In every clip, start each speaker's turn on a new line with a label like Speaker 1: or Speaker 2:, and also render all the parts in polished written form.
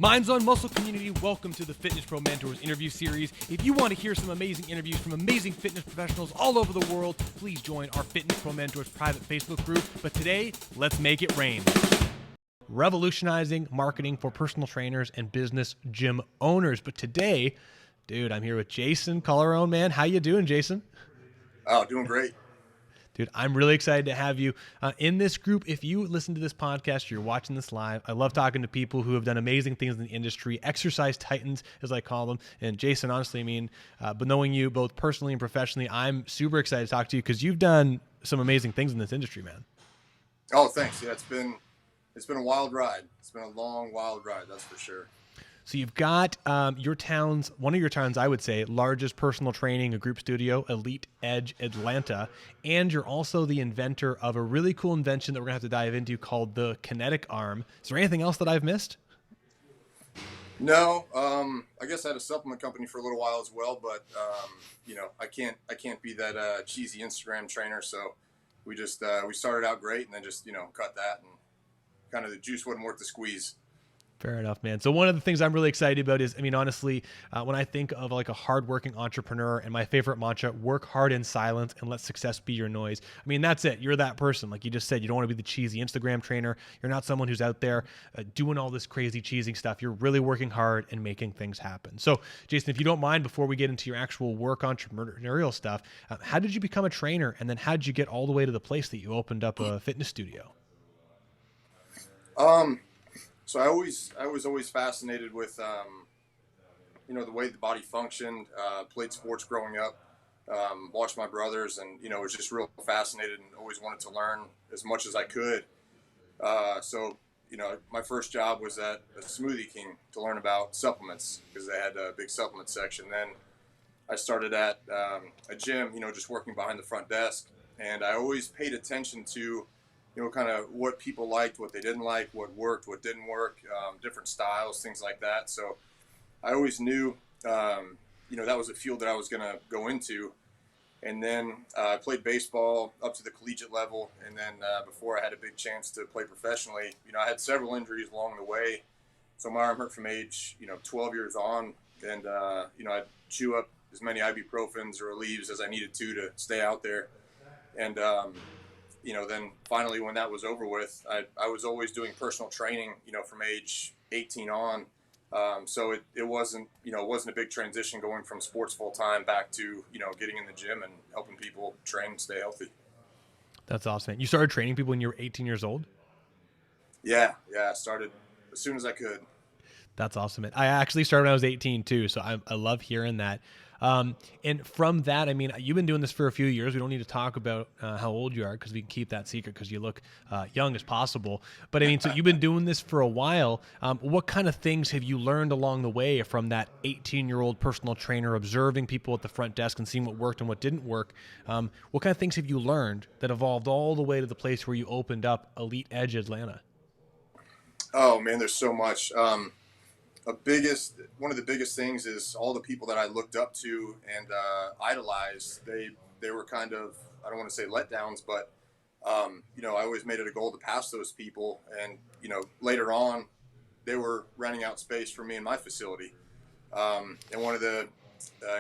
Speaker 1: Minds on Muscle community, welcome to the Fitness Pro Mentors interview series. If you want to hear some amazing interviews from amazing fitness professionals all over the world, please join our Fitness Pro Mentors private Facebook group. But today, let's make it rain. Revolutionizing marketing for personal trainers and business gym owners. But today, dude, I'm here with Jason Colleran, man. How you doing, Jason?
Speaker 2: Oh, doing great.
Speaker 1: Dude, I'm really excited to have you in this group. If you listen to this podcast, you're watching this live, I love talking to people who have done amazing things in the industry, exercise titans, as I call them. And Jason, honestly, I mean, but knowing you both personally and professionally, I'm super excited to talk to you because you've done some amazing things in this industry, man.
Speaker 2: Oh, thanks. Yeah, it's been a wild ride. It's been a long, wild ride, that's for sure.
Speaker 1: So you've got one of your towns, I would say, largest personal training, a group studio, Elite Edge Atlanta, and you're also the inventor of a really cool invention that we're gonna have to dive into called the KINETIC ARM. Is there anything else that I've missed?
Speaker 2: No, I guess I had a supplement company for a little while as well, but I can't be that cheesy Instagram trainer. So we just we started out great and then just cut that, and kind of the juice wasn't worth the squeeze.
Speaker 1: Fair enough, man. So one of the things I'm really excited about is, I mean, honestly, when I think of like a hardworking entrepreneur, and my favorite mantra, work hard in silence and let success be your noise. I mean, that's it. You're that person. Like you just said, you don't want to be the cheesy Instagram trainer. You're not someone who's out there doing all this crazy cheesing stuff. You're really working hard and making things happen. So Jason, if you don't mind, before we get into your actual work entrepreneurial stuff, how did you become a trainer? And then how did you get all the way to the place that you opened up a fitness studio?
Speaker 2: So I was always fascinated with, the way the body functioned. Played sports growing up, watched my brothers, and was just real fascinated and always wanted to learn as much as I could. So my first job was at a Smoothie King to learn about supplements because they had a big supplement section. Then I started at a gym, just working behind the front desk, and I always paid attention to kind of what people liked, what they didn't like, what worked, what didn't work, different styles, things like that. So I always knew, that was a field that I was going to go into. And then I played baseball up to the collegiate level. And then before I had a big chance to play professionally, I had several injuries along the way. So my arm hurt from age, 12 years on. And, I'd chew up as many ibuprofens or Aleve as I needed to stay out there. And, then finally when that was over with, I was always doing personal training, from age 18 on. So it wasn't a big transition going from sports full time back to, getting in the gym and helping people train and stay healthy.
Speaker 1: That's awesome. You started training people when you were 18 years old?
Speaker 2: Yeah. I started as soon as I could.
Speaker 1: That's awesome. I actually started when I was 18 too. So I love hearing that. And from that, I mean, you've been doing this for a few years. We don't need to talk about how old you are because we can keep that secret because you look young as possible. But I mean, so you've been doing this for a while. What kind of things have you learned along the way from that 18-year-old personal trainer observing people at the front desk and seeing what worked and what didn't work? What kind of things have you learned that evolved all the way to the place where you opened up Elite Edge Atlanta?
Speaker 2: Oh man, there's so much. One of the biggest things is all the people that I looked up to and idolized. They were kind of, I don't want to say letdowns, but I always made it a goal to pass those people. And later on, they were renting out space for me in my facility. And one of the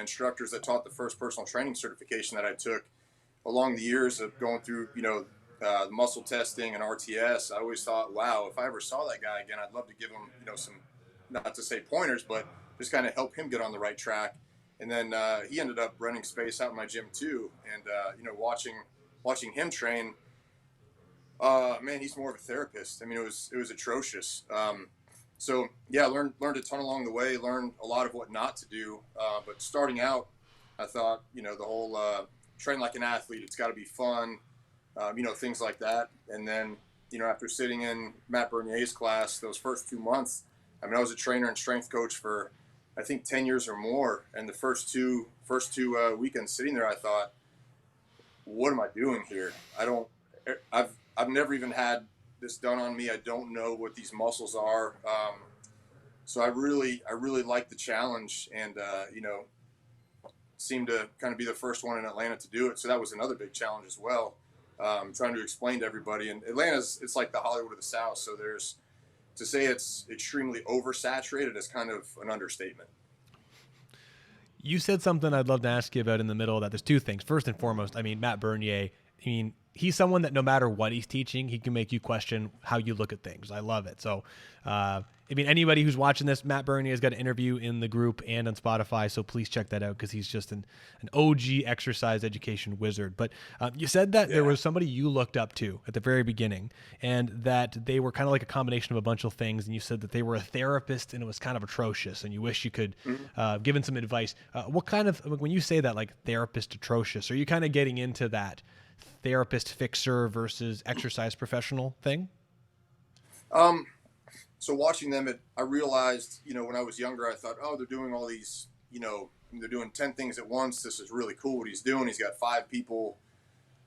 Speaker 2: instructors that taught the first personal training certification that I took along the years of going through, the muscle testing and RTS, I always thought, wow, if I ever saw that guy again, I'd love to give him, some, not to say pointers, but just kind of help him get on the right track. And then he ended up renting space out in my gym too. And, watching him train, man, he's more of a therapist. I mean, it was atrocious. So yeah, learned a ton along the way, learned a lot of what not to do. But starting out, I thought, the whole train like an athlete, it's got to be fun, things like that. And then, after sitting in Matt Bernier's class those first 2 months, I mean, I was a trainer and strength coach for, I think, 10 years or more. And the first two weekends sitting there, I thought, what am I doing here? I've never even had this done on me. I don't know what these muscles are. So I really liked the challenge, and seemed to kind of be the first one in Atlanta to do it. So that was another big challenge as well. Trying to explain to everybody, and it's like the Hollywood of the South. So it's to say it's extremely oversaturated is kind of an understatement.
Speaker 1: You said something I'd love to ask you about in the middle of that. There's two things. First and foremost, I mean, Matt Bernier, I mean, he's someone that no matter what he's teaching, he can make you question how you look at things. I love it. So, I mean, anybody who's watching this, Matt Bernier's got an interview in the group and on Spotify, so please check that out because he's just an OG exercise education wizard. But you said that there was somebody you looked up to at the very beginning and that they were kind of like a combination of a bunch of things, and you said that they were a therapist and it was kind of atrocious, and you wish you could give him some advice. What kind of, when you say that, like therapist atrocious, are you kind of getting into that therapist fixer versus exercise professional thing?
Speaker 2: So watching them, I realized, when I was younger, I thought, oh, they're doing all these, they're doing 10 things at once. This is really cool what he's doing. He's got 5 people,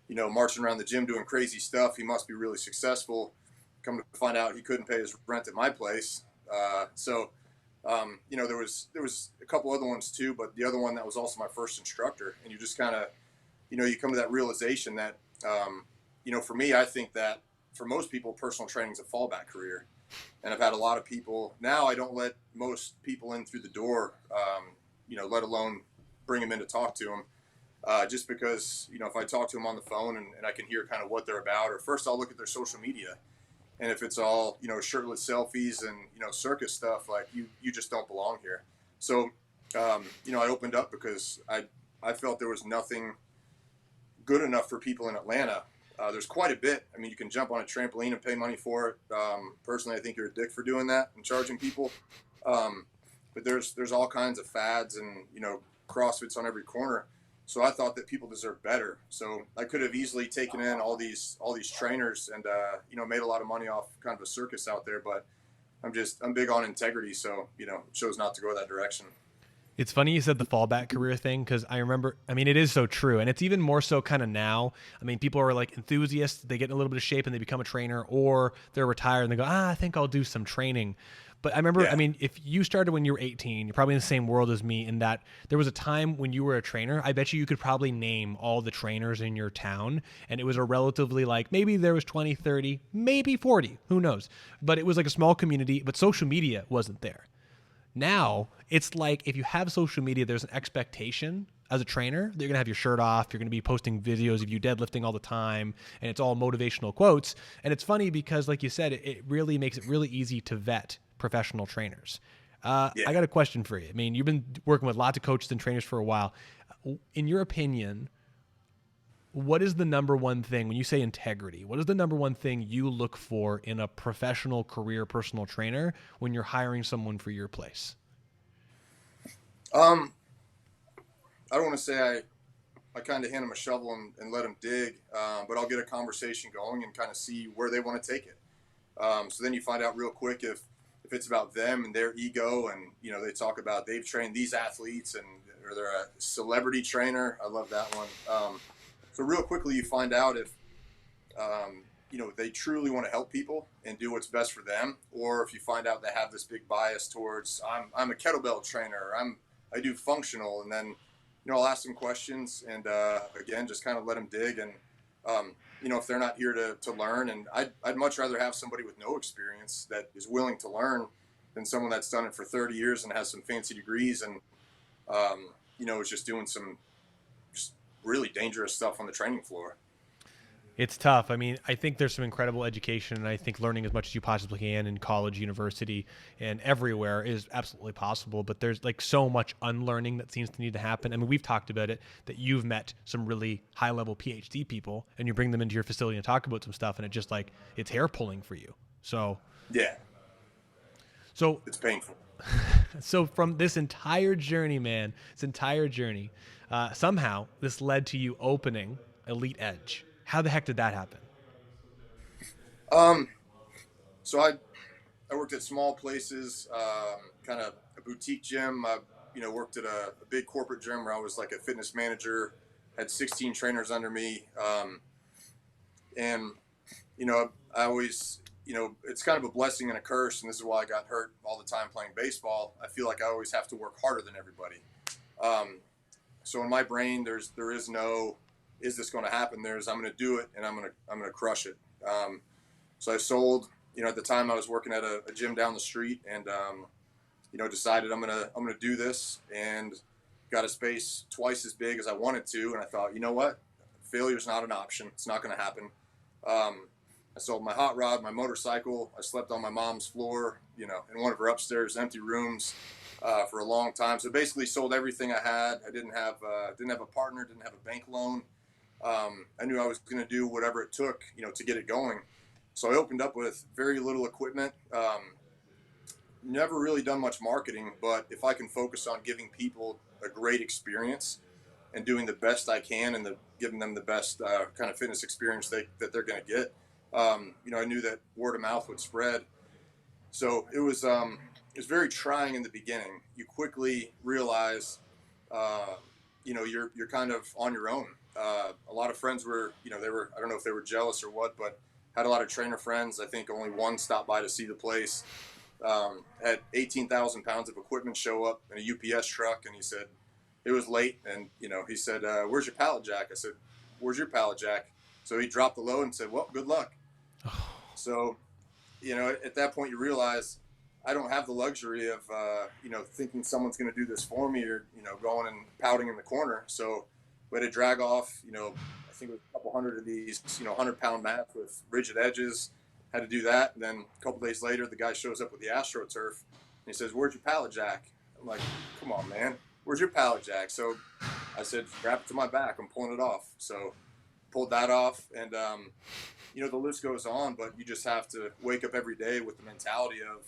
Speaker 2: marching around the gym doing crazy stuff. He must be really successful. Come to find out he couldn't pay his rent at my place. There was a couple other ones too, but the other one that was also my first instructor. And you just kind of, you come to that realization that, for me, I think that for most people, personal training is a fallback career. And I've had a lot of people. Now I don't let most people in through the door, let alone bring them in to talk to them. Just because, if I talk to them on the phone and I can hear kind of what they're about, or first I'll look at their social media. And if it's all, shirtless selfies and, circus stuff, like you just don't belong here. So, I opened up because I felt there was nothing good enough for people in Atlanta. There's quite a bit. I mean, you can jump on a trampoline and pay money for it. Personally, I think you're a dick for doing that and charging people. But there's all kinds of fads and, CrossFit's on every corner. So I thought that people deserve better. So I could have easily taken in all these trainers and, made a lot of money off kind of a circus out there. But I'm big on integrity. So, chose not to go that direction.
Speaker 1: It's funny you said the fallback career thing, because I remember, I mean, it is so true. And it's even more so kind of now. I mean, people are like enthusiasts. They get in a little bit of shape and they become a trainer, or they're retired and they go, I think I'll do some training. But I remember, I mean, if you started when you were 18, you're probably in the same world as me in that there was a time when you were a trainer. I bet you could probably name all the trainers in your town. And it was a relatively like, maybe there was 20, 30, maybe 40, who knows? But it was like a small community, but social media wasn't there. Now, it's like if you have social media, there's an expectation as a trainer that you're going to have your shirt off, you're going to be posting videos of you deadlifting all the time, and it's all motivational quotes. And it's funny because, like you said, it really makes it really easy to vet professional trainers. I got a question for you. I mean, you've been working with lots of coaches and trainers for a while. In your opinion, what is the number one thing, when you say integrity, what is the number one thing you look for in a professional career personal trainer when you're hiring someone for your place?
Speaker 2: I don't want to say I kind of hand them a shovel and let them dig, but I'll get a conversation going and kind of see where they want to take it. So then you find out real quick if it's about them and their ego, and they talk about they've trained these athletes or they're a celebrity trainer. I love that one. So real quickly, you find out if, they truly want to help people and do what's best for them, or if you find out they have this big bias towards, I'm a kettlebell trainer, I do functional, and then, I'll ask them questions and, again, just kind of let them dig. And, if they're not here to learn, and I'd much rather have somebody with no experience that is willing to learn than someone that's done it for 30 years and has some fancy degrees and, is just doing some really dangerous stuff on the training floor.
Speaker 1: It's tough. I mean, I think there's some incredible education, and I think learning as much as you possibly can in college, university, and everywhere is absolutely possible. But there's like so much unlearning that seems to need to happen. I mean, we've talked about it, that you've met some really high-level PhD people, and you bring them into your facility and talk about some stuff, and it just like, it's hair pulling for you. So
Speaker 2: it's painful.
Speaker 1: So from this entire journey, man, somehow this led to you opening Elite Edge. How the heck did that happen?
Speaker 2: So I worked at small places, kind of a boutique gym. I, worked at a big corporate gym where I was like a fitness manager, had 16 trainers under me. I always, it's kind of a blessing and a curse. And this is why I got hurt all the time playing baseball. I feel like I always have to work harder than everybody. So in my brain, there is no, is this going to happen? There's, I'm going to do it and I'm going to crush it. So I sold at the time I was working at a gym down the street, and decided I'm gonna do this, and got a space twice as big as I wanted to, and I thought, you know what, failure's not an option. It's not gonna happen. I sold my hot rod, my motorcycle. I slept on my mom's floor, in one of her upstairs empty rooms for a long time. So basically, sold everything I had. I didn't have a partner, didn't have a bank loan. I knew I was going to do whatever it took, to get it going. So I opened up with very little equipment. Never really done much marketing, but if I can focus on giving people a great experience and doing the best I can, and giving them the best kind of fitness experience that they're going to get, I knew that word of mouth would spread. So it was very trying in the beginning. You quickly realize, you're kind of on your own. A lot of friends were, I don't know if they were jealous or what, but had a lot of trainer friends. I think only one stopped by to see the place. Had 18,000 pounds of equipment show up in a UPS truck, and he said it was late, and he said, "Where's your pallet jack?" I said, "Where's your pallet jack?" So he dropped the load and said, "Well, good luck." So, at that point you realize I don't have the luxury of, thinking someone's going to do this for me, or, going and pouting in the corner. So we had to drag off, I think it was a couple hundred of these, 100-pound mats with rigid edges. Had to do that. And then a couple days later, the guy shows up with the AstroTurf, and he says, "Where's your pallet jack?" I'm like, "Come on, man. Where's your pallet jack?" So I said, "Wrap it to my back. I'm pulling it off." So pulled that off, and the list goes on. But you just have to wake up every day with the mentality of,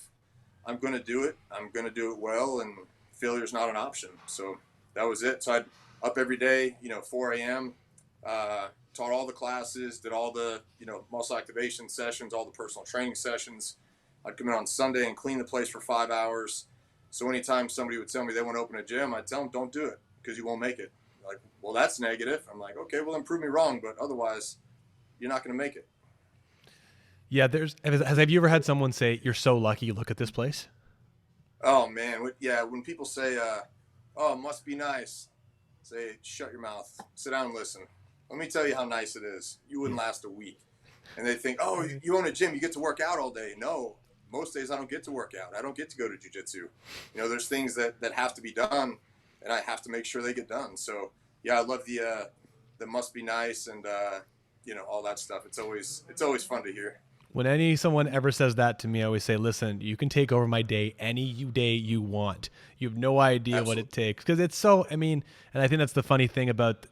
Speaker 2: I'm going to do it. I'm going to do it well, and failure's not an option. So that was it. So I'd up every day, 4 a.m., taught all the classes, did all the, muscle activation sessions, all the personal training sessions. I'd come in on Sunday and clean the place for 5 hours. So anytime somebody would tell me they want to open a gym, I'd tell them, don't do it because you won't make it. Like, well, that's negative. I'm like, okay, well, then prove me wrong, but otherwise you're not going to make it.
Speaker 1: Yeah. Have you ever had someone say, "You're so lucky, look at this place"?
Speaker 2: Oh man. Yeah. When people say, "Oh, it must be nice," say, "Shut your mouth, sit down and listen. Let me tell you how nice it is. You wouldn't last a week." And they think, "Oh, you own a gym, you get to work out all day." No, most days I don't get to work out. I don't get to go to jiu-jitsu. There's things that have to be done, and I have to make sure they get done. So yeah, I love the must be nice, and all that stuff. It's always fun to hear.
Speaker 1: When someone ever says that to me, I always say, "Listen, you can take over my day any day you want. You have no idea
Speaker 2: Absolutely.
Speaker 1: what it takes." Because it's so, and I think that's the funny thing about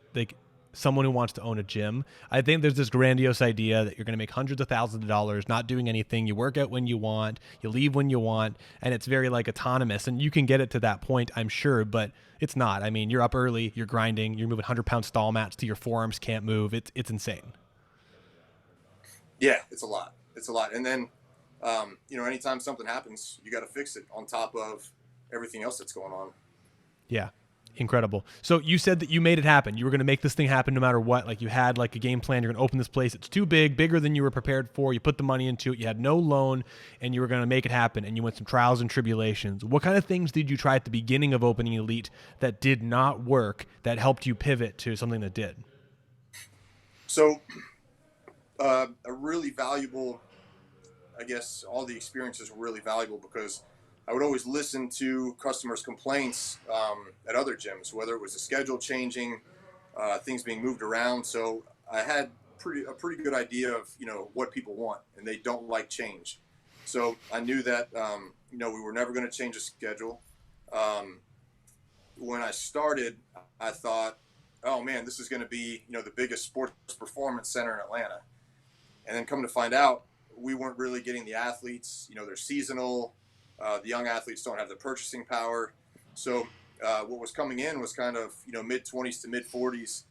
Speaker 1: someone who wants to own a gym. I think there's this grandiose idea that you're going to make hundreds of thousands of dollars not doing anything. You work out when you want, you leave when you want, and it's very autonomous. And you can get it to that point, I'm sure, but it's not. You're up early, you're grinding, you're moving 100-pound stall mats to your forearms can't move. It's insane.
Speaker 2: Yeah, it's a lot. And then, anytime something happens, you got to fix it on top of everything else that's going on.
Speaker 1: Yeah. Incredible. So you said that you made it happen. You were going to make this thing happen no matter what. You had a game plan. You're going to open this place. It's too big, bigger than you were prepared for. You put the money into it. You had no loan, and you were going to make it happen. And you went some trials and tribulations. What kind of things did you try at the beginning of opening Elite that did not work that helped you pivot to something that did?
Speaker 2: So a really valuable, I guess all the experiences were really valuable because I would always listen to customers' complaints at other gyms, whether it was the schedule changing, things being moved around. So I had a pretty good idea of what people want, and they don't like change. So I knew that we were never going to change the schedule. When I started, I thought, oh man, this is going to be the biggest sports performance center in Atlanta. And then come to find out, we weren't really getting the athletes. They're seasonal. The young athletes don't have the purchasing power. So what was coming in was kind of, mid-20s to mid-40s.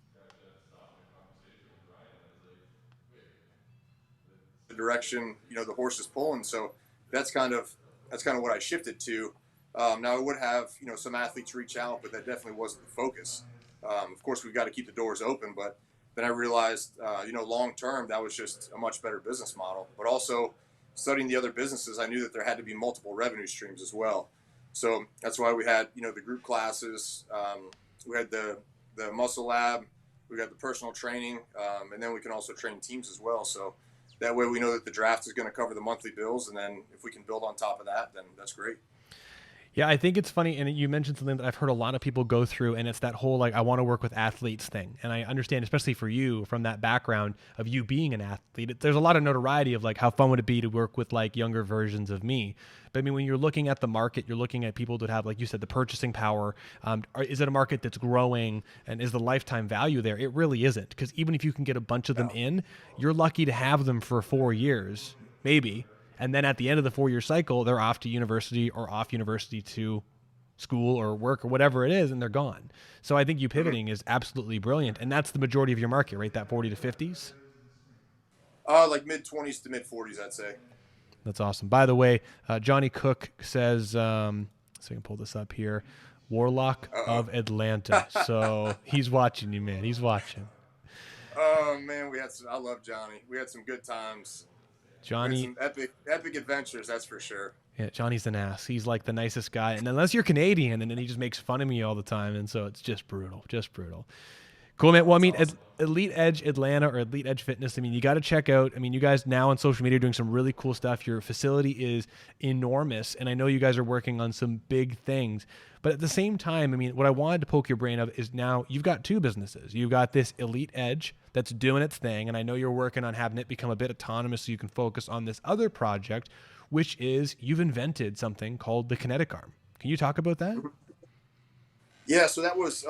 Speaker 2: The direction, the horse is pulling. So that's kind of what I shifted to. Now I would have, some athletes reach out, but that definitely wasn't the focus. Of course, we've got to keep the doors open, but then I realized, long-term, that was just a much better business model. But also, studying the other businesses, I knew that there had to be multiple revenue streams as well. So that's why we had, the group classes, we had the muscle lab, we got the personal training, and then we can also train teams as well. So that way we know that the draft is going to cover the monthly bills. And then if we can build on top of that, then that's great.
Speaker 1: Yeah, I think it's funny, and you mentioned something that I've heard a lot of people go through, and it's that whole like I want to work with athletes thing. And I understand, especially for you, from that background of you being an athlete, there's a lot of notoriety of like how fun would it be to work with like younger versions of me. But I mean, when you're looking at the market, you're looking at people that have, like you said, the purchasing power. Is it a market that's growing, and is the lifetime value there? It really isn't, because even if you can get a bunch of them in, you're lucky to have them for 4 years, maybe. And then at the end of the 4-year cycle, they're off to university or off university to school or work or whatever it is, and they're gone. So I think you pivoting is absolutely brilliant. And that's the majority of your market, right? That 40 to 50s.
Speaker 2: Like mid-20s to mid-40s, I'd say.
Speaker 1: That's awesome. By the way, Johnny Cook says, so we can pull this up here, Warlock of Atlanta. So he's watching you, man. He's watching.
Speaker 2: Oh, man, I love Johnny. We had some good times.
Speaker 1: Johnny,
Speaker 2: some epic adventures, that's for sure.
Speaker 1: Yeah, Johnny's an ass. He's like the nicest guy, and unless you're Canadian, and then he just makes fun of me all the time, and so it's just brutal, Cool, man. Well, I mean, awesome. Elite Edge Atlanta or Elite Edge Fitness, I mean, you got to check out. I mean, you guys now on social media are doing some really cool stuff. Your facility is enormous, and I know you guys are working on some big things. But at the same time, I mean, what I wanted to poke your brain of is now you've got 2 businesses. You've got this Elite Edge that's doing its thing, and I know you're working on having it become a bit autonomous so you can focus on this other project, which is you've invented something called the Kinetic Arm. Can you talk about that?
Speaker 2: Yeah, so that was,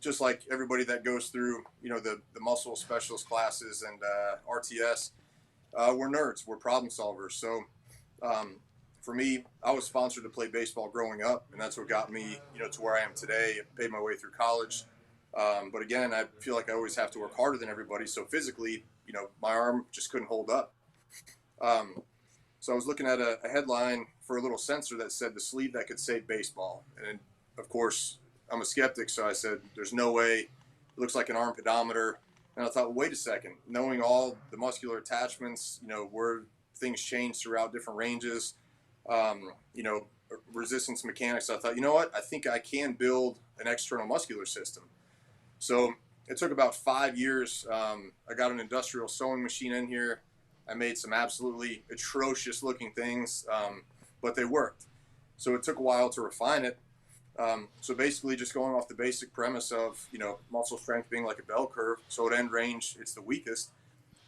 Speaker 2: just like everybody that goes through, the muscle specialist classes and RTS, we're nerds, we're problem solvers. So for me, I was sponsored to play baseball growing up, and that's what got me, to where I am today. I paid my way through college. But again, I feel like I always have to work harder than everybody. So physically, my arm just couldn't hold up. So I was looking at a headline for a little sensor that said the sleeve that could save baseball. And of course, I'm a skeptic, so I said, there's no way. It looks like an arm pedometer. And I thought, well, wait a second. Knowing all the muscular attachments, where things change throughout different ranges, resistance mechanics, I thought, you know what? I think I can build an external muscular system. So it took about 5 years. I got an industrial sewing machine in here. I made some absolutely atrocious looking things, but they worked. So it took a while to refine it. So basically just going off the basic premise of, muscle strength being like a bell curve. So at end range, it's the weakest.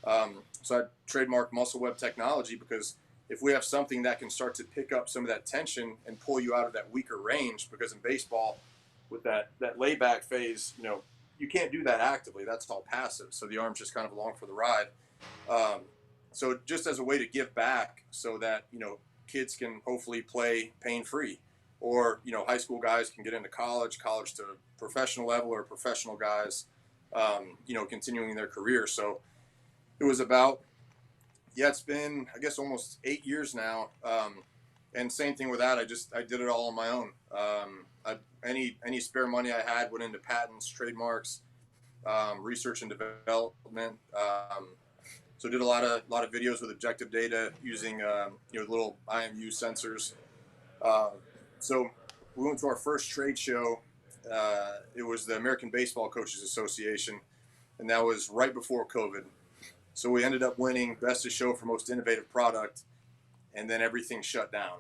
Speaker 2: So I trademarked muscle web technology because if we have something that can start to pick up some of that tension and pull you out of that weaker range, because in baseball with that layback phase, you can't do that actively. That's all passive. So the arm's just kind of along for the ride. So just as a way to give back so that, kids can hopefully play pain-free, or, high school guys can get into college to professional level, or professional guys, continuing their career. So it was about, it's been, I guess, almost 8 years now. And same thing with that. I did it all on my own. Any spare money I had went into patents, trademarks, research and development. So did a lot of videos with objective data using little IMU sensors. So we went to our first trade show. It was the American Baseball Coaches Association, and that was right before COVID. So we ended up winning Best of Show for Most Innovative Product, and then everything shut down.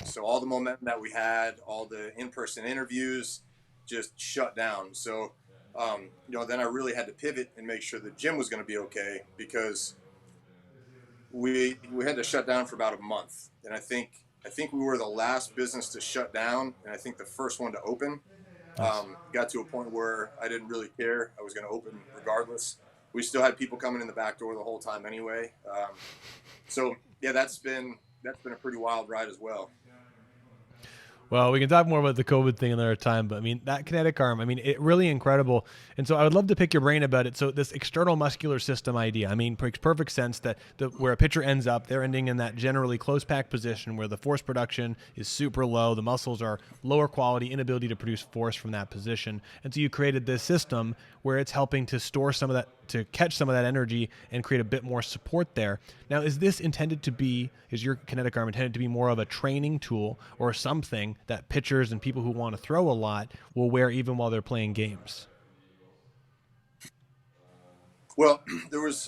Speaker 2: So all the momentum that we had, all the in-person interviews, just shut down. So, then I really had to pivot and make sure the gym was going to be okay, because we had to shut down for about a month. And I think we were the last business to shut down, and I think the first one to open. Got to a point where I didn't really care. I was going to open regardless. We still had people coming in the back door the whole time anyway. So yeah, that's been a pretty wild ride as well.
Speaker 1: Well, we can talk more about the COVID thing another time, but I mean, that kinetic arm, I mean, it really incredible. And so I would love to pick your brain about it. So this external muscular system idea, I mean, makes perfect sense that where a pitcher ends up, they're ending in that generally close pack position where the force production is super low. The muscles are lower quality, inability to produce force from that position. And so you created this system where it's helping to store some of that, to catch some of that energy and create a bit more support there. Now, is your kinetic arm intended to be more of a training tool or something that pitchers and people who want to throw a lot will wear even while they're playing games?
Speaker 2: Well,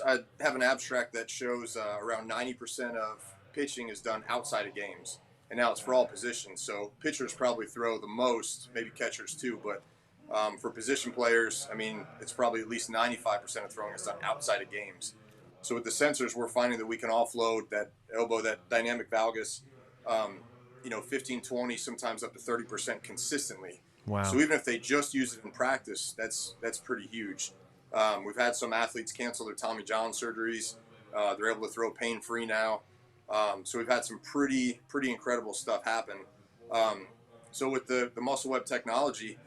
Speaker 2: I have an abstract that shows around 90% of pitching is done outside of games. And now it's for all positions. So pitchers probably throw the most, maybe catchers too. But for position players, I mean, it's probably at least 95% of throwing is done outside of games. So with the sensors, we're finding that we can offload that elbow, that dynamic valgus, um, 15, 20, sometimes up to 30% consistently. So
Speaker 1: Wow.
Speaker 2: even if they just use it in practice, that's pretty huge. We've had some athletes cancel their Tommy John surgeries. They're able to throw pain free now. So we've had some pretty incredible stuff happen. Um, so with the muscle web technology,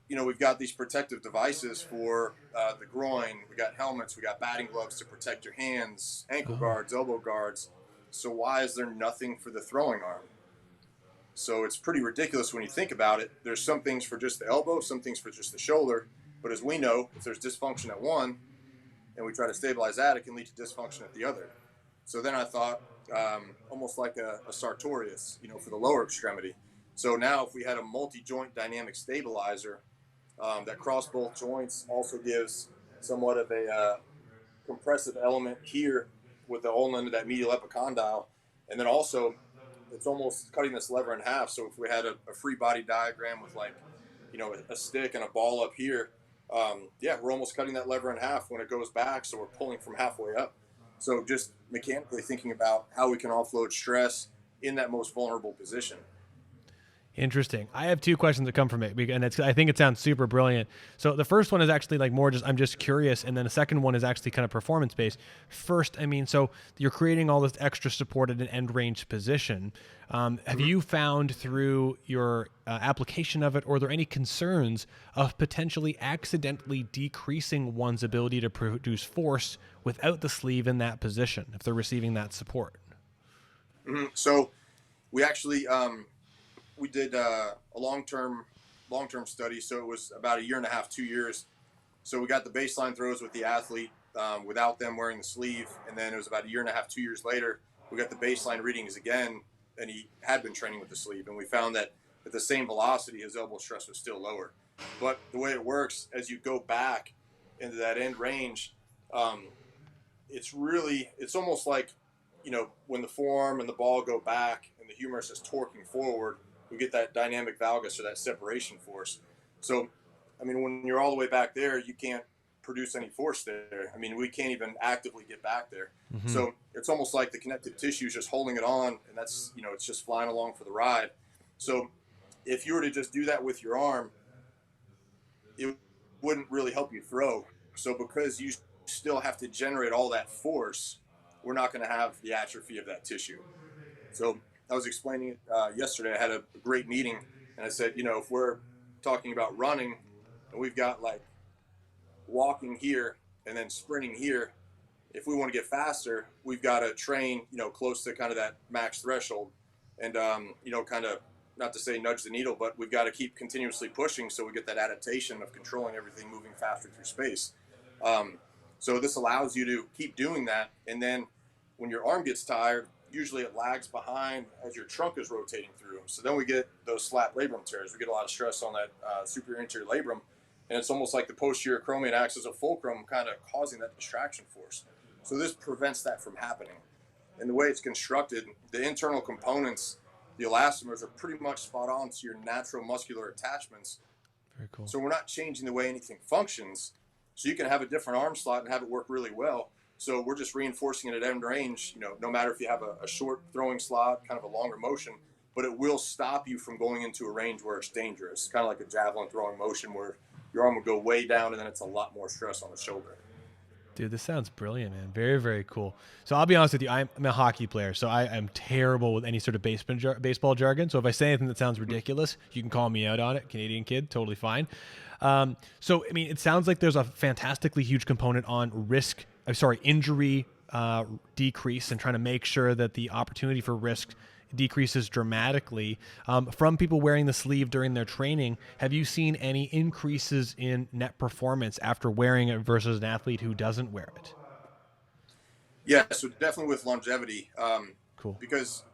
Speaker 2: we've got these protective devices for the groin. We got helmets. We got batting gloves to protect your hands, ankle
Speaker 1: Oh,
Speaker 2: guards, elbow guards. So why is there nothing for the throwing arm? So it's pretty ridiculous when you think about it. There's some things for just the elbow, some things for just the shoulder. But as we know, if there's dysfunction at one and we try to stabilize that, it can lead to dysfunction at the other. So then I thought almost like a sartorius, for the lower extremity. So now if we had a multi-joint dynamic stabilizer that crossed both joints, also gives somewhat of a compressive element here with the ulna into that medial epicondyle. And then also it's almost cutting this lever in half. So if we had a free body diagram with like, a stick and a ball up here, yeah, we're almost cutting that lever in half when it goes back. So we're pulling from halfway up. So just mechanically thinking about how we can offload stress in that most vulnerable position.
Speaker 1: interesting. I have two questions that come from it, and I think it sounds super brilliant. So the first one is actually like more just I'm just curious, and then the second one is actually kind of performance based. First, I mean, so you're creating all this extra support at an end range position. Have you found through your application of it, or are there any concerns of potentially accidentally decreasing one's ability to produce force without the sleeve in that position if they're receiving that support?
Speaker 2: So we actually we did a long term study. So it was about a year and a half, 2 years. So we got the baseline throws with the athlete without them wearing the sleeve, and then it was about a year and a half, 2 years later, we got the baseline readings again, and he had been training with the sleeve, and we found that at the same velocity, his elbow stress was still lower. But the way it works, as you go back into that end range, um, it's almost like, when the forearm and the ball go back and the humerus is torquing forward, we get that dynamic valgus or that separation force. So, I mean, when you're all the way back there, you can't produce any force there. I mean, we can't even actively get back there.
Speaker 1: Mm-hmm.
Speaker 2: So it's almost like the connective tissue is just holding it on, and that's, it's just flying along for the ride. So if you were to just do that with your arm, it wouldn't really help you throw. So because you still have to generate all that force, we're not going to have the atrophy of that tissue. So I was explaining it yesterday. I had a great meeting, and I said, if we're talking about running, and we've got like walking here and then sprinting here, if we want to get faster, we've got to train, close to kind of that max threshold, and kind of, not to say nudge the needle, but we've got to keep continuously pushing so we get that adaptation of controlling everything moving faster through space. Um, so this allows you to keep doing that, and then when your arm gets tired, usually it lags behind as your trunk is rotating through. So then we get those slat labrum tears. We get a lot of stress on that superior anterior labrum, and it's almost like the posterior acromion acts as a fulcrum, kind of causing that distraction force. So this prevents that from happening. And the way it's constructed, the internal components, the elastomers, are pretty much spot on to your natural muscular attachments.
Speaker 1: Very cool.
Speaker 2: So we're not changing the way anything functions. So you can have a different arm slot and have it work really well. So we're just reinforcing it at end range, no matter if you have a short throwing slot, kind of a longer motion, but it will stop you from going into a range where it's dangerous, kind of like a javelin throwing motion where your arm would go way down and then it's a lot more stress on the shoulder.
Speaker 1: Dude, this sounds brilliant, man. Very, very cool. So I'll be honest with you. I'm a hockey player, so I am terrible with any sort of baseball jargon. So if I say anything that sounds ridiculous, you can call me out on it. Canadian kid, totally fine. So, I mean, it sounds like there's a fantastically huge component on injury decrease and trying to make sure that the opportunity for risk decreases dramatically. From people wearing the sleeve during their training, have you seen any increases in net performance after wearing it versus an athlete who doesn't wear it?
Speaker 2: Yeah, so definitely with longevity,
Speaker 1: Cool.
Speaker 2: because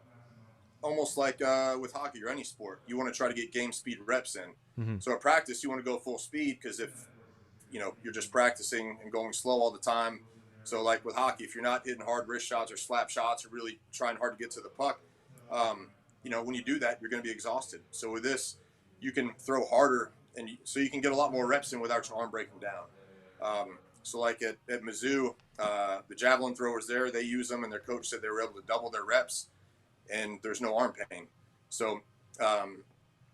Speaker 2: almost like with hockey or any sport, you want to try to get game speed reps in.
Speaker 1: Mm-hmm.
Speaker 2: So at practice, you want to go full speed because if you're just practicing and going slow all the time. So like with hockey, if you're not hitting hard wrist shots or slap shots or really trying hard to get to the puck, when you do that, you're going to be exhausted. So with this, you can throw harder, and so you can get a lot more reps in without your arm breaking down. So like at Mizzou, the javelin throwers there, they use them, and their coach said they were able to double their reps, and there's no arm pain. So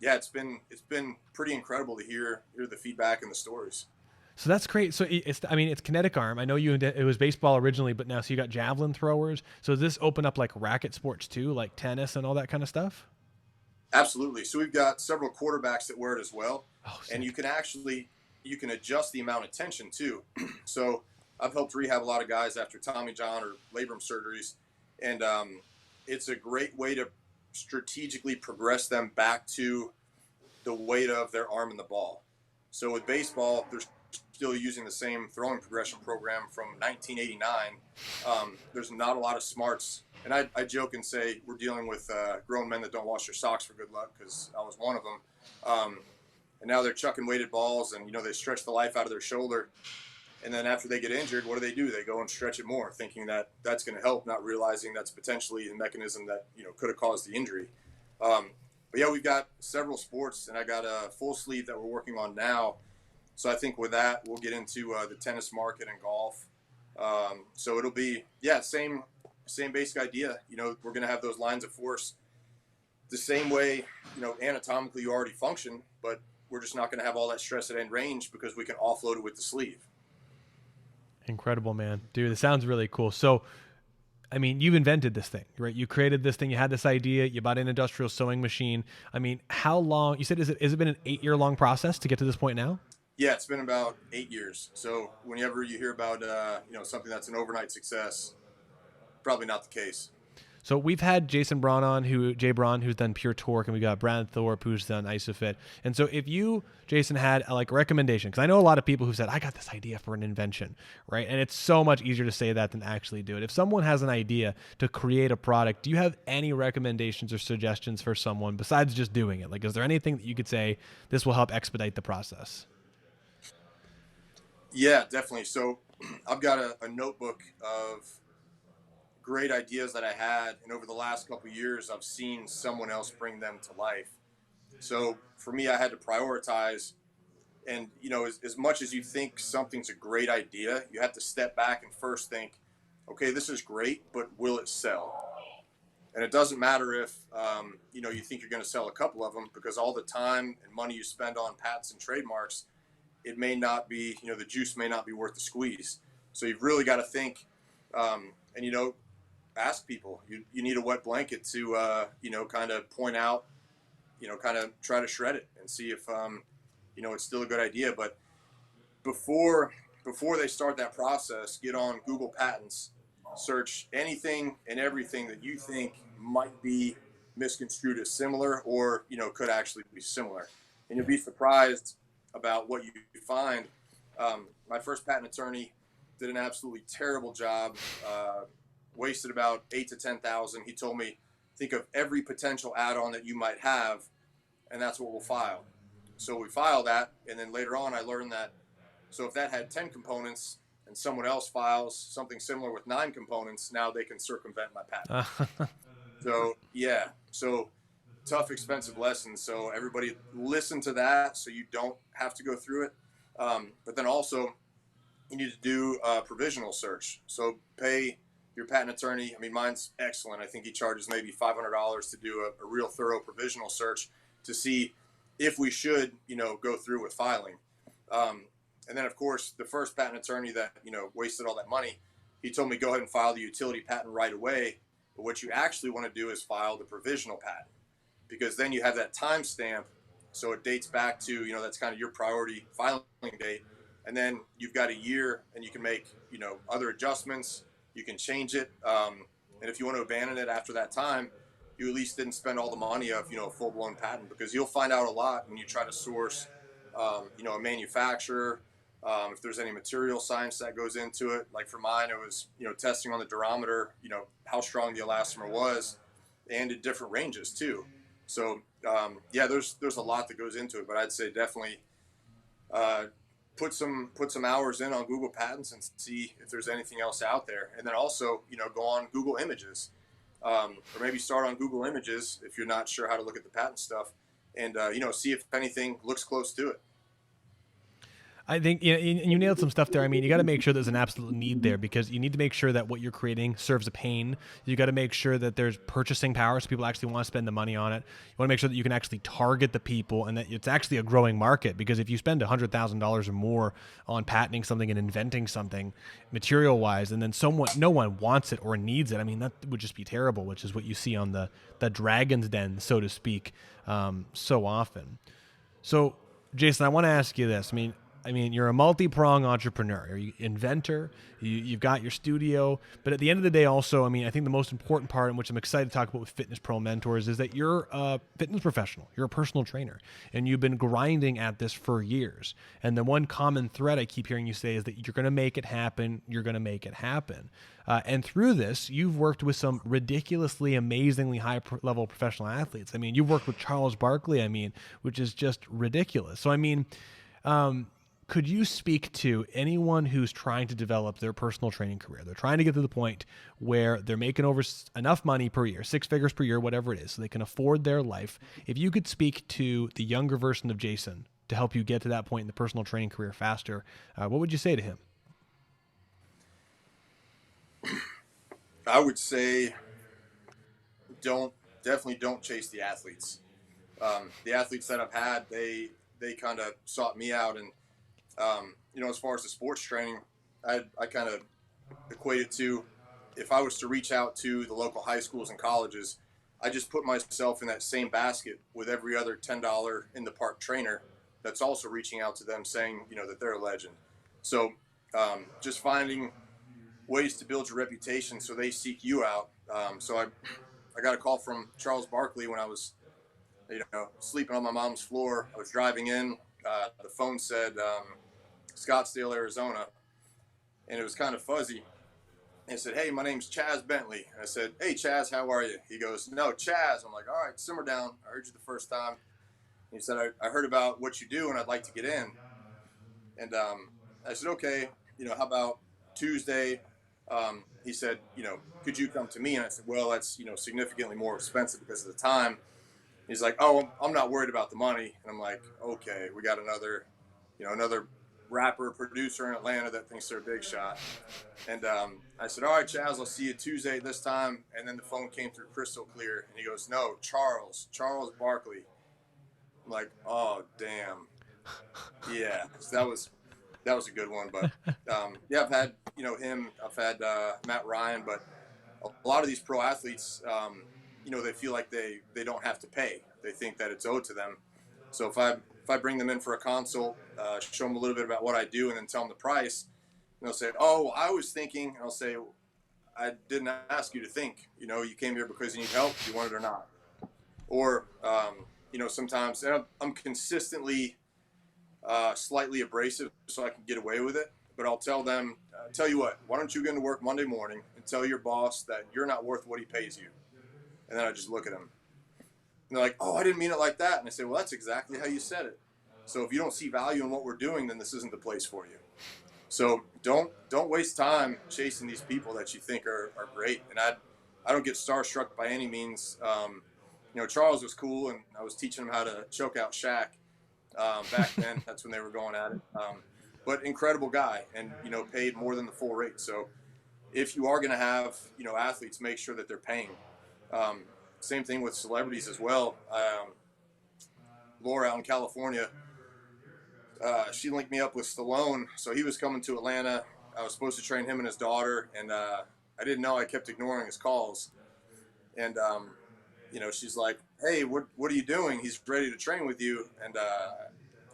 Speaker 2: yeah, it's been pretty incredible to hear the feedback and the stories.
Speaker 1: So that's great. So it's kinetic arm. I know it was baseball originally, but now so you got javelin throwers. So does this open up like racket sports too, like tennis and all that kind of stuff?
Speaker 2: Absolutely. So we've got several quarterbacks that wear it as well.
Speaker 1: Oh,
Speaker 2: And
Speaker 1: sick.
Speaker 2: you can adjust the amount of tension too. So I've helped rehab a lot of guys after Tommy John or labrum surgeries. And it's a great way to strategically progress them back to the weight of their arm and the ball. So with baseball, they're still using the same throwing progression program from 1989. There's not a lot of smarts. And I joke and say we're dealing with grown men that don't wash their socks for good luck, because I was one of them. And now they're chucking weighted balls, and they stretch the life out of their shoulder. And then after they get injured, what do? They go and stretch it more, thinking that that's going to help, not realizing that's potentially the mechanism that could have caused the injury. But yeah, we've got several sports, and I got a full sleeve that we're working on now. So I think with that, we'll get into the tennis market and golf. So it'll be same basic idea. We're going to have those lines of force the same way. Anatomically you already function, but we're just not going to have all that stress at end range because we can offload it with the sleeve.
Speaker 1: Incredible, man. Dude, it sounds really cool. So, you've invented this thing, right? You created this thing. You had this idea. You bought an industrial sewing machine. How long? You said, has it been an 8-year long process to get to this point now?
Speaker 2: Yeah, it's been about 8 years. So whenever you hear about something that's an overnight success, probably not the case.
Speaker 1: So we've had Jason Braun on, Jay Braun, who's done Pure Torque, and we got Brad Thorpe, who's done Isofit. And so if you, Jason, had a recommendation, because I know a lot of people who said, I got this idea for an invention, right? And it's so much easier to say that than actually do it. If someone has an idea to create a product, do you have any recommendations or suggestions for someone besides just doing it? Is there anything that you could say, this will help expedite the process?
Speaker 2: Yeah, definitely. So I've got a notebook of great ideas that I had, and over the last couple of years, I've seen someone else bring them to life. So for me, I had to prioritize, and as much as you think something's a great idea, you have to step back and first think, okay, this is great, but will it sell? And it doesn't matter if you think you're going to sell a couple of them, because all the time and money you spend on patents and trademarks, it may not be, the juice may not be worth the squeeze. So you've really got to think, and ask people. You need a wet blanket to kind of point out, kind of try to shred it and see if it's still a good idea. But before they start that process, get on Google Patents, search anything and everything that you think might be misconstrued as similar, or could actually be similar, and you'll be surprised about what you find. My first patent attorney did an absolutely terrible job. Wasted about 8 to 10,000. He told me, think of every potential add-on that you might have, and that's what we'll file. So we file that, and then later on I learned that, so if that had 10 components and someone else files something similar with 9 components, now they can circumvent my patent. So yeah, so tough, expensive lessons. So everybody listen to that so you don't have to go through it. But then also you need to do a provisional search. So pay your patent attorney. Mine's excellent. I think he charges maybe $500 to do a real thorough provisional search to see if we should, go through with filing. And then of course, the first patent attorney that, wasted all that money, he told me, go ahead and file the utility patent right away. But what you actually want to do is file the provisional patent, because then you have that time stamp. So it dates back to, that's kind of your priority filing date. And then you've got a year, and you can make, other adjustments. You can change it. And if you want to abandon it after that time, you at least didn't spend all the money of, a full-blown patent, because you'll find out a lot when you try to source, a manufacturer, if there's any material science that goes into it. Like for mine, it was, testing on the durometer, how strong the elastomer was, and at different ranges too. So, there's a lot that goes into it, but I'd say definitely put some hours in on Google Patents and see if there's anything else out there. And then also, go on Google Images, or maybe start on Google Images if you're not sure how to look at the patent stuff, and see if anything looks close to it.
Speaker 1: I think you nailed some stuff there. I mean, you got to make sure there's an absolute need there, because you need to make sure that what you're creating serves a pain. You got to make sure that there's purchasing power, so people actually want to spend the money on it. You want to make sure that you can actually target the people, and that it's actually a growing market. Because if you spend $100,000 or more on patenting something and inventing something material-wise, and then no one wants it or needs it, I mean, that would just be terrible. Which is what you see on the Dragon's Den, so to speak, so often. So, Jason, I want to ask you this. I mean, you're a multi-pronged entrepreneur. You're an inventor. You've got your studio. But at the end of the day, also, I mean, I think the most important part, and which I'm excited to talk about with Fitness Pro Mentors, is that you're a fitness professional. You're a personal trainer. And you've been grinding at this for years. And the one common thread I keep hearing you say is that you're going to make it happen. You're going to make it happen. And through this, you've worked with some ridiculously, amazingly high-level professional athletes. I mean, you've worked with Charles Barkley, which is just ridiculous. So, could you speak to anyone who's trying to develop their personal training career? They're trying to get to the point where they're making over enough money per year, 6 figures per year, whatever it is, so they can afford their life. If you could speak to the younger version of Jason to help you get to that point in the personal training career faster, what would you say to him?
Speaker 2: I would say definitely don't chase the athletes. The athletes that I've had, they kind of sought me out, and as far as the sports training, I kind of equate it to, if I was to reach out to the local high schools and colleges, I just put myself in that same basket with every other $10 in the park trainer that's also reaching out to them saying, that they're a legend. So just finding ways to build your reputation so they seek you out. So I got a call from Charles Barkley when I was, sleeping on my mom's floor. I was driving in. The phone said Scottsdale, Arizona, and it was kind of fuzzy. And he said, "Hey, my name's Chaz Bentley." And I said, "Hey, Chaz, how are you?" He goes, "No, Chaz." I'm like, "All right, simmer down. I heard you the first time." And he said, I heard about what you do, and I'd like to get in. And I said, "Okay, how about Tuesday?" He said, "Could you come to me?" And I said, "Well, that's, significantly more expensive because of the time." He's like, "Oh, I'm not worried about the money." And I'm like, "Okay, we got another rapper producer in Atlanta that thinks they're a big shot." And I said, "All right, Chaz, I'll see you Tuesday this time." And then the phone came through crystal clear, and he goes, "No, Charles Barkley." I'm like, "Oh, damn." Yeah, so that was a good one. But yeah, I've had him. I've had Matt Ryan, but a lot of these pro athletes, they feel like they don't have to pay. They think that it's owed to them. So if I bring them in for a consult, show them a little bit about what I do, and then tell them the price, and they'll say, "Oh, I was thinking," and I'll say, "I didn't ask you to think. You came here because you need help. You want it or not." Or sometimes, and I'm consistently slightly abrasive, so I can get away with it. But I'll tell them, "Tell you what, why don't you get into work Monday morning and tell your boss that you're not worth what he pays you?" And then I just look at them. And they're like, "Oh, I didn't mean it like that." And I say, "Well, that's exactly how you said it. So if you don't see value in what we're doing, then this isn't the place for you." So don't waste time chasing these people that you think are great. And I don't get starstruck by any means. Charles was cool, and I was teaching him how to choke out Shaq back then. That's when they were going at it. But incredible guy, and paid more than the full rate. So if you are going to have athletes, make sure that they're paying. Same thing with celebrities as well. Laura out in California, she linked me up with Stallone. So he was coming to Atlanta. I was supposed to train him and his daughter, and I didn't know. I kept ignoring his calls. And she's like, "Hey, what are you doing? He's ready to train with you." And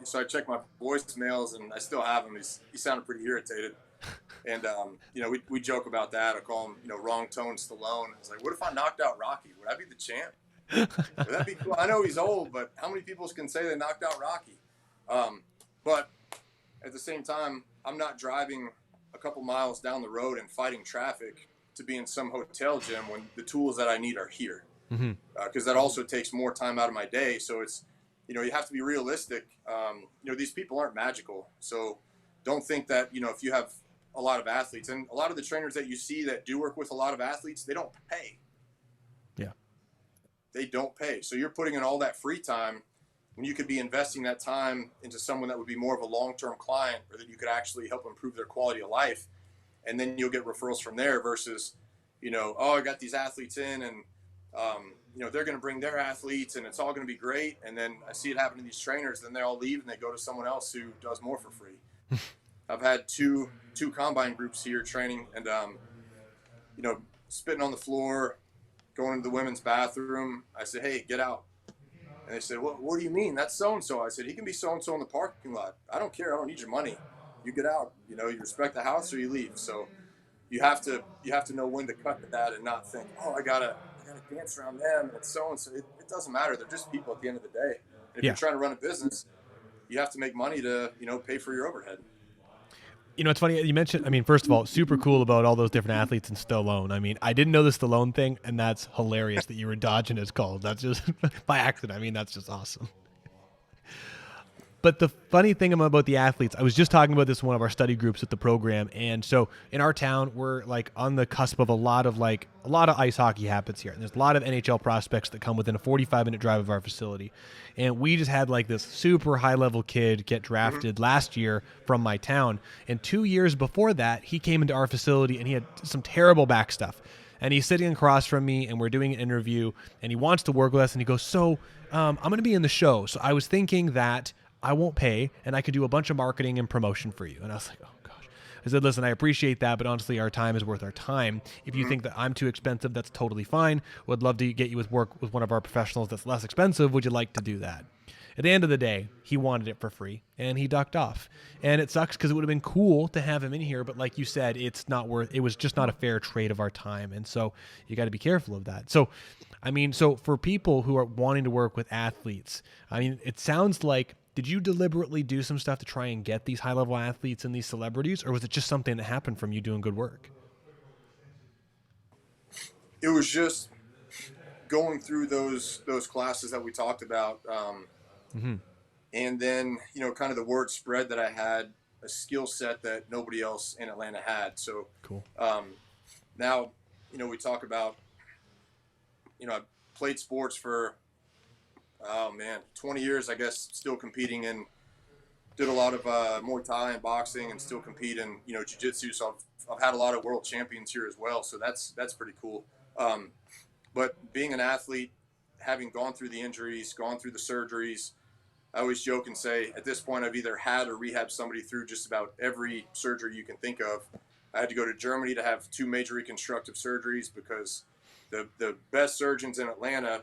Speaker 2: so I checked my voicemails, and I still have him. He sounded pretty irritated. And we joke about that. I call him wrong tone Stallone. I was like, "What if I knocked out Rocky? Would I be the champ? Would that be cool?" I know he's old, but how many people can say they knocked out Rocky? But at the same time, I'm not driving a couple miles down the road and fighting traffic to be in some hotel gym when the tools that I need are here. Because that also takes more time out of my day. So it's, you have to be realistic. These people aren't magical. So don't think that, if you have a lot of athletes, and a lot of the trainers that you see that do work with a lot of athletes, they don't pay.
Speaker 1: Yeah.
Speaker 2: They don't pay. So you're putting in all that free time when you could be investing that time into someone that would be more of a long-term client, or that you could actually help improve their quality of life. And then you'll get referrals from there versus, I got these athletes in, and, they're going to bring their athletes and it's all going to be great. And then I see it happen to these trainers. Then they all leave and they go to someone else who does more for free. I've had two combine groups here training, and, spitting on the floor, going into the women's bathroom. I said, "Hey, get out." And they said, what do you mean? That's so-and-so. I said, he can be so-and-so in the parking lot. I don't care. I don't need your money. You get out. You respect the house or you leave. So you have to know when to cut to that and not think, I gotta dance around them. And it's so-and-so. It doesn't matter. They're just people at the end of the day. And if you're trying to run a business, you have to make money to, pay for your overhead.
Speaker 1: It's funny you mentioned, first of all, super cool about all those different athletes in Stallone. I didn't know the Stallone thing, and that's hilarious that you were dodging his calls. That's just by accident. That's just awesome. But the funny thing about the athletes, I was just talking about this in one of our study groups at the program. And so in our town, we're like on the cusp of a lot of ice hockey happens here. And there's a lot of NHL prospects that come within a 45-minute drive of our facility. And we just had like this super high level kid get drafted last year from my town. And 2 years before that, he came into our facility and he had some terrible back stuff. And he's sitting across from me and we're doing an interview and he wants to work with us. And he goes, so I'm going to be in the show. So I was thinking that I won't pay, and I could do a bunch of marketing and promotion for you. And I was like, oh, gosh. I said, listen, I appreciate that, but honestly, our time is worth our time. If you think that I'm too expensive, that's totally fine. Would love to get you with work with one of our professionals that's less expensive. Would you like to do that? At the end of the day, he wanted it for free, and he ducked off. And it sucks because it would have been cool to have him in here, but like you said, it was just not a fair trade of our time. And so you got to be careful of that. So, so for people who are wanting to work with athletes, it sounds like, did you deliberately do some stuff to try and get these high-level athletes and these celebrities, or was it just something that happened from you doing good work?
Speaker 2: It was just going through those classes that we talked about, and then kind of the word spread that I had a skill set that nobody else in Atlanta had. So
Speaker 1: cool.
Speaker 2: Now we talk about I played sports for 20 years, I guess, still competing, and did a lot of Muay Thai and boxing, and still compete in jiu-jitsu. So I've had a lot of world champions here as well. So that's pretty cool. But being an athlete, having gone through the injuries, gone through the surgeries, I always joke and say at this point I've either had or rehabbed somebody through just about every surgery you can think of. I had to go to Germany to have 2 major reconstructive surgeries because the best surgeons in Atlanta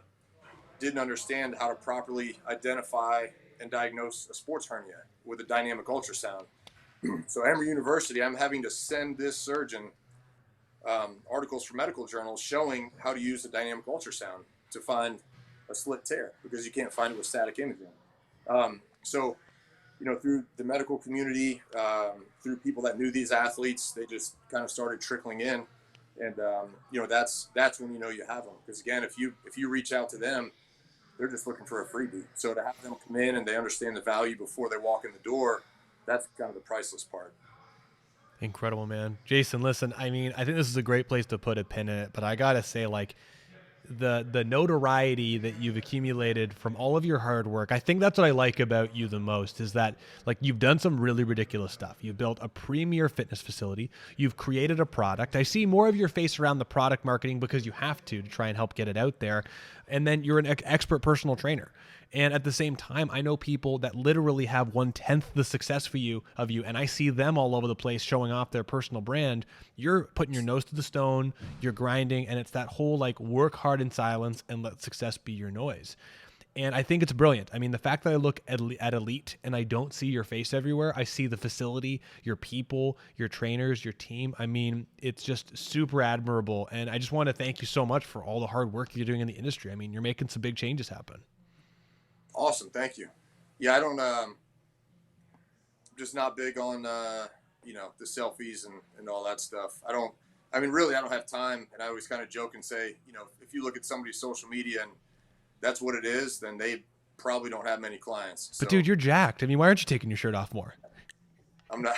Speaker 2: didn't understand how to properly identify and diagnose a sports hernia with a dynamic ultrasound. So Emory University, I'm having to send this surgeon articles from medical journals showing how to use a dynamic ultrasound to find a slit tear because you can't find it with static imaging. So through the medical community, through people that knew these athletes, they just kind of started trickling in. And, that's when you have them. Because, again, if you reach out to them, they're just looking for a freebie. So to have them come in and they understand the value before they walk in the door, that's kind of the priceless part.
Speaker 1: Incredible, man. Jason, listen, I think this is a great place to put a pin in it, but I got to say, the notoriety that you've accumulated from all of your hard work, I think that's what I like about you the most, is that you've done some really ridiculous stuff. You've built a premier fitness facility. You've created a product. I see more of your face around the product marketing because you have to try and help get it out there. And then you're an expert personal trainer. And at the same time, I know people that literally have 1/10 the success of you, and I see them all over the place showing off their personal brand. You're putting your nose to the stone, you're grinding, and it's that whole work hard in silence and let success be your noise. And I think it's brilliant. The fact that I look at Elite and I don't see your face everywhere, I see the facility, your people, your trainers, your team. It's just super admirable. And I just want to thank you so much for all the hard work you're doing in the industry. You're making some big changes happen.
Speaker 2: Awesome. Thank you. Yeah, I don't, just not big on, the selfies and all that stuff. Really, I don't have time. And I always kind of joke and say, if you look at somebody's social media and that's what it is, then they probably don't have many clients.
Speaker 1: But dude, you're jacked. Why aren't you taking your shirt off more?
Speaker 2: I'm not.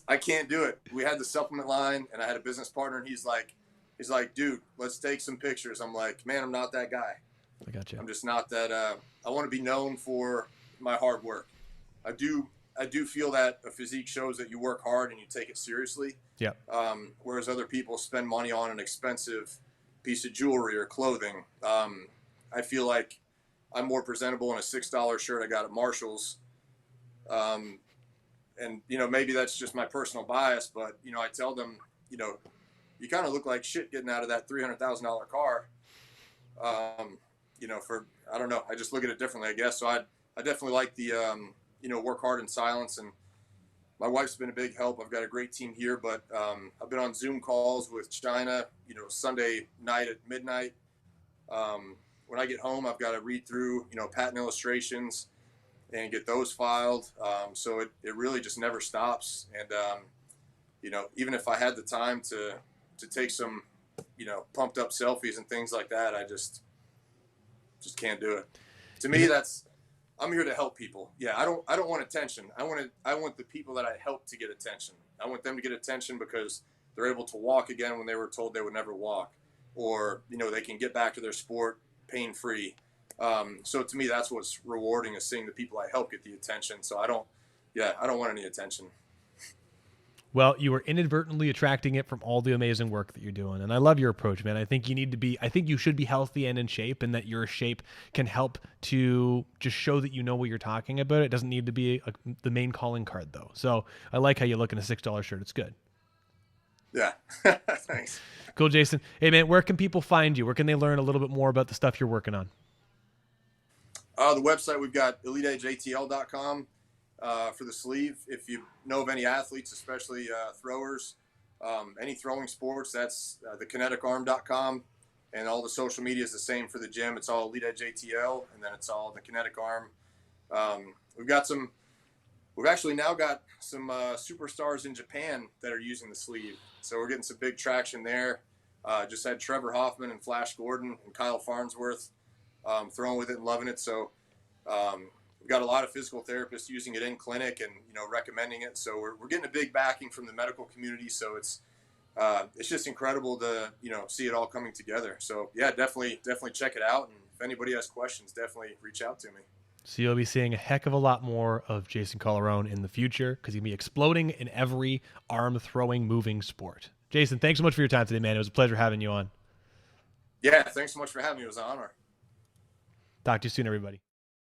Speaker 2: I can't do it. We had the supplement line, and I had a business partner, and he's like, dude, let's take some pictures. I'm like, man, I'm not that guy.
Speaker 1: I got you.
Speaker 2: I'm just not that. I want to be known for my hard work. I do feel that a physique shows that you work hard and you take it seriously.
Speaker 1: Yeah.
Speaker 2: Whereas other people spend money on an expensive piece of jewelry or clothing. I feel like I'm more presentable in a $6 shirt I got at Marshall's. And, maybe that's just my personal bias, but, I tell them, you kind of look like shit getting out of that $300,000 car. I don't know. I just look at it differently, I guess. So I definitely like the, work hard in silence. And my wife's been a big help. I've got a great team here, but I've been on Zoom calls with China, Sunday night at midnight. When I get home, I've got to read through, patent illustrations and get those filed. So it really just never stops. And, even if I had the time to take some, pumped up selfies and things like that, I just can't do it. To me, I'm here to help people. Yeah. I don't want attention. I want the people that I help to get attention. I want them to get attention because they're able to walk again when they were told they would never walk, or, they can get back to their sport pain-free. So to me, that's what's rewarding, is seeing the people I help get the attention. So I don't want any attention.
Speaker 1: Well, you are inadvertently attracting it from all the amazing work that you're doing. And I love your approach, man. I think you should be healthy and in shape, and that your shape can help to just show that you know what you're talking about. It doesn't need to be the main calling card, though. So I like how you look in a $6 shirt. It's good.
Speaker 2: Yeah. Thanks.
Speaker 1: Cool, Jason. Hey, man, where can people find you? Where can they learn a little bit more about the stuff you're working on?
Speaker 2: The website, we've got eliteedgeatl.com. For the sleeve. If you know of any athletes, especially throwers, any throwing sports, that's thekинетиcarm.com, and all the social media is the same for the gym. It's all Elite Edge ATL, and then it's all the Kinetic Arm. We've actually now got some superstars in Japan that are using the sleeve, so we're getting some big traction there. Just had Trevor Hoffman and Flash Gordon and Kyle Farnsworth throwing with it and loving it. So we've got a lot of physical therapists using it in clinic and, recommending it. So we're getting a big backing from the medical community. So it's just incredible to, see it all coming together. So yeah, definitely check it out. And if anybody has questions, definitely reach out to me.
Speaker 1: So you'll be seeing a heck of a lot more of Jason Colleran in the future, because he'll be exploding in every arm throwing, moving sport. Jason, thanks so much for your time today, man. It was a pleasure having you on.
Speaker 2: Yeah. Thanks so much for having me. It was an honor.
Speaker 1: Talk to you soon, everybody.